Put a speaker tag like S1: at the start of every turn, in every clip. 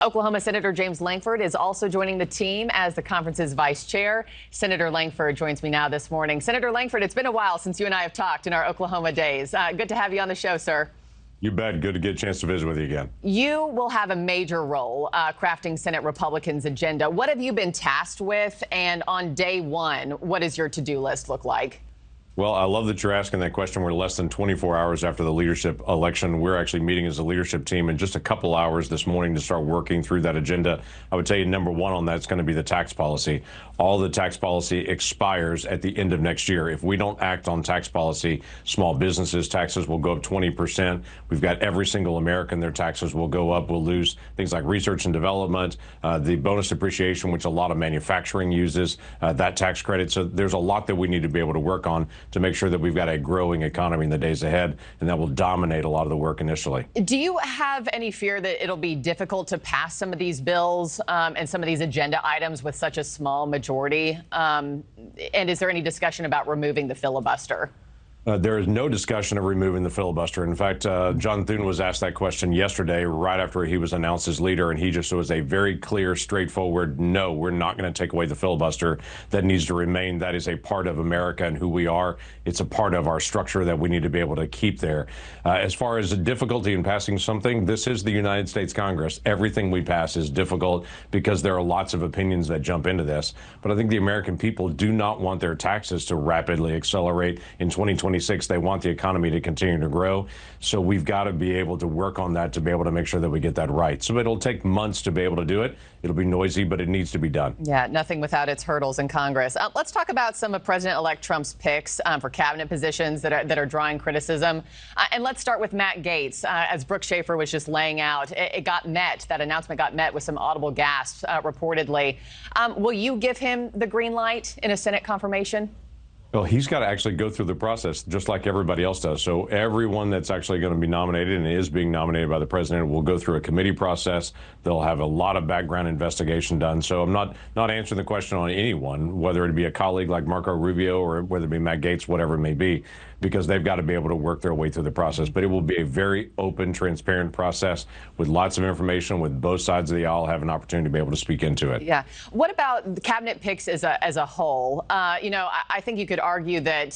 S1: Oklahoma Senator James Lankford is also joining the team as the conference's vice chair. Senator Lankford joins me now this morning. Senator Lankford, it's been a while since you and I have talked in our Oklahoma days. Good to have you on the show, sir.
S2: You bet. Good to get a chance to visit with you again.
S1: You will have a major role crafting Senate Republicans' agenda. What have you been tasked with? And on day one, what does your to-do list look like?
S2: Well, I love that you're asking that question. We're less than 24 hours after the leadership election. We're actually meeting as a leadership team in just a couple hours this morning to start working through that agenda. I would tell you number one on that is going to be the tax policy. All the tax policy expires at the end of next year. If we don't act on tax policy, small businesses' taxes will go up 20%. We've got every single American, their taxes will go up. We'll lose things like research and development, the bonus depreciation, which a lot of manufacturing uses, that tax credit. So there's a lot that we need to be able to work on to make sure that we've got a growing economy in the days ahead, and that will dominate a lot of the work initially.
S1: Do you have any fear that it'll be difficult to pass some of these bills and some of these agenda items with such a small majority? And is there any discussion about removing the filibuster?
S2: There is no discussion of removing the filibuster. In fact, John Thune was asked that question yesterday, right after he was announced as leader, and he just was a very clear, straightforward, no, we're not going to take away the filibuster. That needs to remain. That is a part of America and who we are. It's a part of our structure that we need to be able to keep there. As far as the difficulty in passing something, this is the United States Congress. Everything we pass is difficult because there are lots of opinions that jump into this. But I think the American people do not want their taxes to rapidly accelerate in 2026. They want the economy to continue to grow. So we've got to be able to work on that to be able to make sure that we get that right. So it'll take months to be able to do it. It'll be noisy, but it needs to be done.
S1: Yeah, nothing without its hurdles in Congress. Let's talk about some of President-elect Trump's picks for cabinet positions that are drawing criticism. And let's start with Matt Gaetz. As Brooke Schaefer was just laying out, that announcement got met with some audible gasps, reportedly. Will you give him the green light in a Senate confirmation?
S2: Well, he's got to actually go through the process just like everybody else does. So everyone that's actually going to be nominated and is being nominated by the president will go through a committee process. They'll have a lot of background investigation done. So I'm not answering the question on anyone, whether it be a colleague like Marco Rubio or whether it be Matt Gaetz, whatever it may be, because they've got to be able to work their way through the process. But it will be a very open, transparent process with lots of information, with both sides of the aisle have an opportunity to be able to speak into it.
S1: Yeah. What about the cabinet picks as a whole? I think you could argue that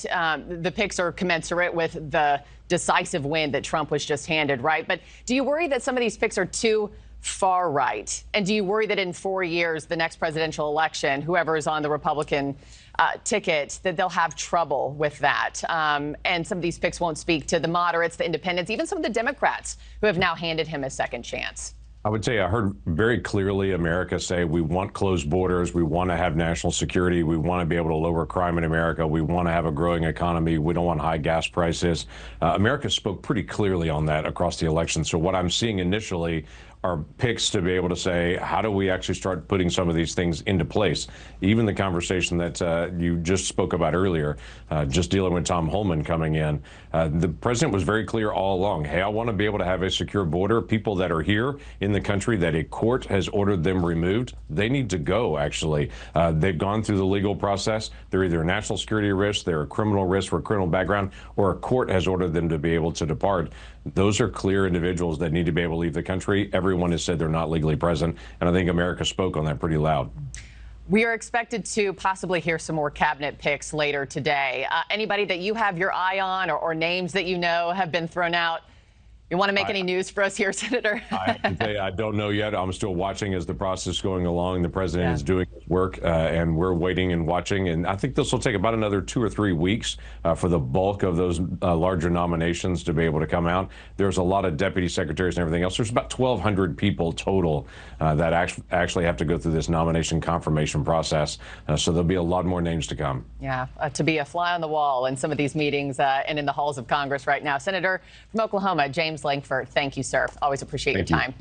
S1: the picks are commensurate with the decisive win that Trump was just handed, right? But do you worry that some of these picks are too far right? And do you worry that in 4 years, the next presidential election, whoever is on the Republican ticket, that they'll have trouble with that? And some of these picks won't speak to the moderates, the independents, even some of the Democrats who have now handed him a second chance.
S2: I would say I heard very clearly America say we want closed borders. We want to have national security. We want to be able to lower crime in America. We want to have a growing economy. We don't want high gas prices. America spoke pretty clearly on that across the election. So what I'm seeing initially are picks to be able to say, how do we actually start putting some of these things into place? Even the conversation that you just spoke about earlier, just dealing with Tom Homan coming in, the president was very clear all along, hey, I want to be able to have a secure border. People that are here in the country that a court has ordered them removed, they need to go, actually. They've gone through the legal process. They're either a national security risk, they're a criminal risk for a criminal background, or a court has ordered them to be able to depart. Those are clear individuals that need to be able to leave the country. Everyone has said they're not legally present, and I think America spoke on that pretty loud.
S1: We are expected to possibly hear some more cabinet picks later today. Anybody that you have your eye on or names that you know have been thrown out? You want to make any news for us here, Senator?
S2: I have to tell you, I don't know yet. I'm still watching as the process is going along. The president is doing his work, and we're waiting and watching. And I think this will take about another 2 or 3 weeks for the bulk of those larger nominations to be able to come out. There's a lot of deputy secretaries and everything else. There's about 1,200 people total that actually have to go through this nomination confirmation process. So there'll be a lot more names to come.
S1: Yeah, to be a fly on the wall in some of these meetings and in the halls of Congress right now. Senator from Oklahoma, James Lankford, thank you, sir. Always appreciate your time.